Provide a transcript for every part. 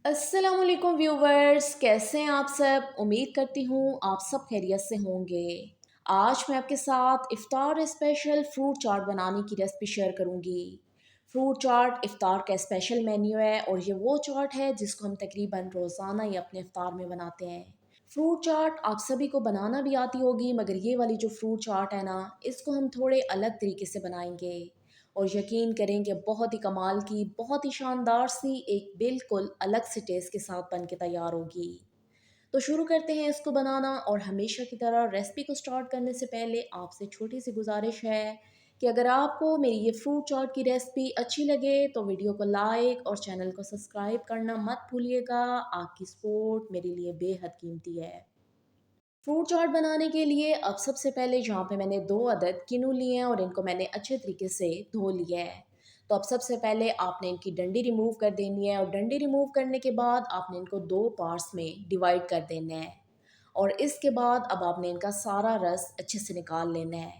अस्सलाम वालेकुम व्यूवर्स, कैसे हैं आप सब। उम्मीद करती हूँ आप सब खैरियत से होंगे। आज मैं आपके साथ इफ्तार स्पेशल फ्रूट चाट बनाने की रेसिपी शेयर करूँगी। फ्रूट चाट इफ्तार का स्पेशल मेन्यू है और ये वो चाट है जिसको हम तकरीबन रोज़ाना ही अपने इफ्तार में बनाते हैं। फ्रूट चाट आप सभी को बनाना भी आती होगी, मगर ये वाली जो फ्रूट चाट है ना, इसको हम थोड़े अलग तरीके से बनाएंगे और यकीन करें कि बहुत ही कमाल की, बहुत ही शानदार सी एक बिल्कुल अलग से टेस्ट के साथ बन के तैयार होगी। तो शुरू करते हैं इसको बनाना। और हमेशा की तरह रेसिपी को स्टार्ट करने से पहले आपसे छोटी सी गुजारिश है कि अगर आपको मेरी ये फ्रूट चाट की रेसिपी अच्छी लगे तो वीडियो को लाइक और चैनल को सब्सक्राइब करना मत भूलिएगा। आपकी सपोर्ट मेरे लिए बेहद कीमती है। फ्रूट चाट बनाने के लिए अब सबसे पहले यहाँ पे मैंने 2 अदद किनू लिए हैं और इनको मैंने अच्छे तरीके से धो लिया है। तो अब सबसे पहले आपने इनकी डंडी रिमूव कर देनी है और डंडी रिमूव करने के बाद आपने इनको 2 पार्ट्स में डिवाइड कर देना है। और इसके बाद अब आपने इनका सारा रस अच्छे से निकाल लेना है।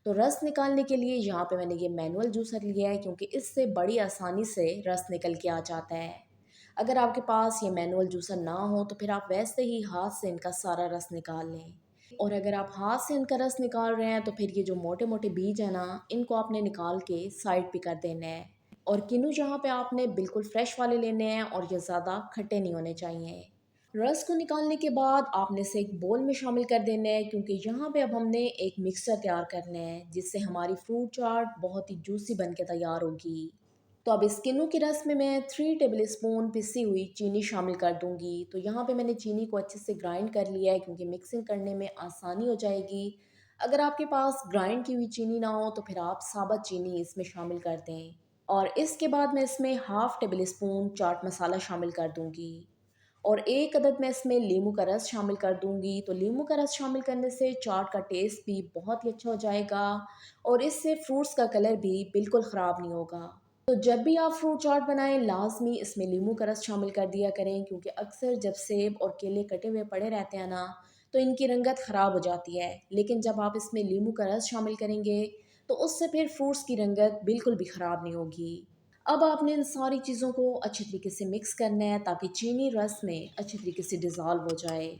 तो रस निकालने के लिए यहाँ पे मैंने ये मैनुअल जूसर लिया है, क्योंकि इससे बड़ी आसानी से रस निकल के आ जाता है। अगर आपके पास ये मैनुअल जूसर ना हो तो फिर आप वैसे ही हाथ से इनका सारा रस निकाल लें। और अगर आप हाथ से इनका रस निकाल रहे हैं तो फिर ये जो मोटे मोटे बीज है ना, इनको आपने निकाल के साइड पे कर देना है। और किन्नू जहाँ पे आपने बिल्कुल फ्रेश वाले लेने हैं और ये ज़्यादा खट्टे नहीं होने चाहिए। रस को निकालने के बाद आपने इसे एक बोल में शामिल कर देना है, क्योंकि यहाँ पे अब हमने एक मिक्सचर तैयार करना है जिससे हमारी फ्रूट चाट बहुत ही जूसी बन के तैयार होगी। तो अब इस किन्नू के रस में मैं 3 टेबल स्पून पिसी हुई चीनी शामिल कर दूंगी। तो यहाँ पे मैंने चीनी को अच्छे से ग्राइंड कर लिया है, क्योंकि मिक्सिंग करने में आसानी हो जाएगी। अगर आपके पास ग्राइंड की हुई चीनी ना हो तो फिर आप साबुत चीनी इसमें शामिल कर दें। और इसके बाद मैं इसमें ½ टेबल स्पून चाट मसाला शामिल कर दूंगी। और 1 अदद मैं इसमें लीमू का रस शामिल कर दूंगी। तो लीमू का रस शामिल करने से चाट का टेस्ट भी बहुत ही अच्छा हो जाएगा और इससे फ्रूट्स का कलर भी बिल्कुल ख़राब नहीं होगा। तो जब भी आप फ्रूट चाट बनाएं लाजमी इसमें नींबू का रस शामिल कर दिया करें, क्योंकि अक्सर जब सेब और केले कटे हुए पड़े रहते हैं ना, तो इनकी रंगत ख़राब हो जाती है। लेकिन जब आप इसमें नींबू का रस शामिल करेंगे तो उससे फिर फ्रूट्स की रंगत बिल्कुल भी ख़राब नहीं होगी। अब आपने इन सारी चीज़ों को अच्छे तरीके से मिक्स करना है ताकि चीनी रस में अच्छे तरीके से डिज़ोल्व हो जाए।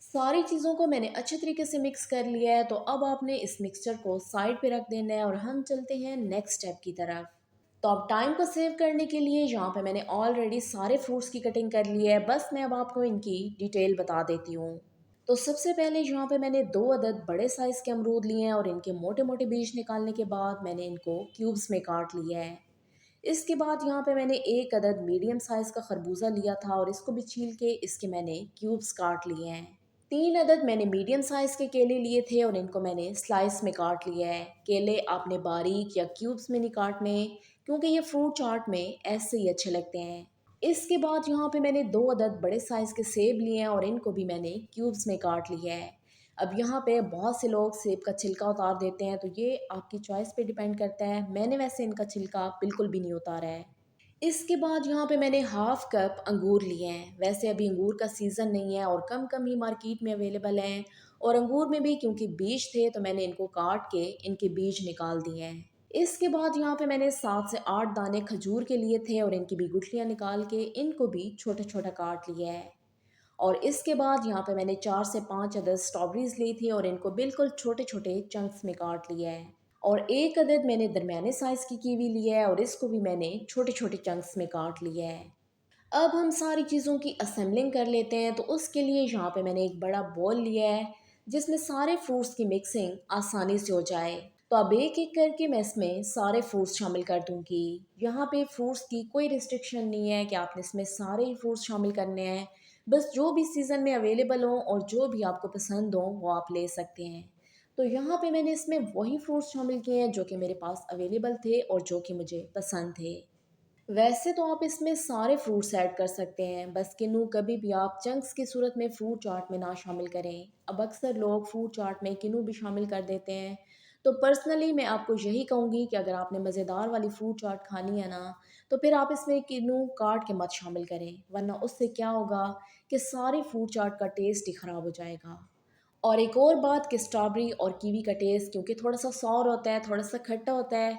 सारी चीज़ों को मैंने अच्छे तरीके से मिक्स कर लिया है। तो अब आपने इस मिक्सचर को साइड पे रख देना है और हम चलते हैं नेक्स्ट स्टेप की तरफ। तो अब टाइम को सेव करने के लिए यहाँ पे मैंने ऑलरेडी सारे फ्रूट्स की कटिंग कर ली है, बस मैं अब आपको इनकी डिटेल बता देती हूँ। तो सबसे पहले यहाँ पे मैंने 2 अदद बड़े साइज़ के अमरूद लिए हैं और इनके मोटे मोटे बीज निकालने के बाद मैंने इनको क्यूब्स में काट लिया है। इसके बाद यहाँ पे मैंने 1 अदद मीडियम साइज़ का खरबूजा लिया था और इसको भी छील के इसके मैंने क्यूब्स काट लिए हैं। 3 अदद मैंने मीडियम साइज़ के केले लिए थे और इनको मैंने स्लाइस में काट लिया है। केले आपने बारीक या क्यूब्स में नहीं काटने, क्योंकि ये फ्रूट चाट में ऐसे ही अच्छे लगते हैं। इसके बाद यहाँ पे मैंने 2 अदद बड़े साइज़ के सेब लिए हैं और इनको भी मैंने क्यूब्स में काट लिया है। अब यहाँ पे बहुत से लोग सेब का छिलका उतार देते हैं, तो ये आपकी चॉइस पे डिपेंड करता है। मैंने वैसे इनका छिलका बिल्कुल भी नहीं उतारा है। इसके बाद यहाँ पे मैंने हाफ कप अंगूर लिए हैं। वैसे अभी अंगूर का सीज़न नहीं है और कम कम ही मार्केट में अवेलेबल हैं। और अंगूर में भी क्योंकि बीज थे तो मैंने इनको काट के इनके बीज निकाल दिए हैं। इसके बाद यहाँ पे मैंने 7 से 8 दाने खजूर के लिए थे और इनकी भी गुठलियाँ निकाल के इनको भी छोटा छोटा काट लिया है। और इसके बाद यहाँ पे मैंने 4 से 5 अदद स्ट्रॉबेरीज ली थी और इनको बिल्कुल छोटे छोटे चंक्स में काट लिया है। और 1 अदद मैंने दरमियाने साइज़ की कीवी लिया है और इसको भी मैंने छोटे छोटे चंक्स में काट लिया है। अब हम सारी चीज़ों की असेंबलिंग कर लेते हैं। तो उसके लिए यहाँ पे मैंने एक बड़ा बॉल लिया है जिसमें सारे फ्रूट्स की मिक्सिंग आसानी से हो जाए। तो अब एक एक करके मैं इसमें सारे फ्रूट्स शामिल कर दूंगी। यहाँ पे फ्रूट्स की कोई रिस्ट्रिक्शन नहीं है कि आपने इसमें सारे ही फ्रूट्स शामिल करने हैं। बस जो भी सीज़न में अवेलेबल हो और जो भी आपको पसंद हो वो आप ले सकते हैं। तो यहाँ पे मैंने इसमें वही फ्रूट्स शामिल किए हैं जो कि मेरे पास अवेलेबल थे और जो कि मुझे पसंद थे। वैसे तो आप इसमें सारे फ्रूट्स ऐड कर सकते हैं, बस किन्नू कभी भी आप चंक्स की सूरत में फ्रूट चाट में ना शामिल करें। अब अक्सर लोग फ्रूट चाट में किन्नू भी शामिल कर देते हैं। तो पर्सनली मैं आपको यही कहूँगी कि अगर आपने मज़ेदार वाली फ्रूट चाट खानी है ना, तो फिर आप इसमें किन्नू काट के मत शामिल करें, वरना उससे क्या होगा कि सारी फ्रूट चाट का टेस्ट ही ख़राब हो जाएगा। और एक और बात कि स्ट्रॉबेरी और कीवी का टेस्ट क्योंकि थोड़ा सा सॉर होता है, थोड़ा सा खट्टा होता है,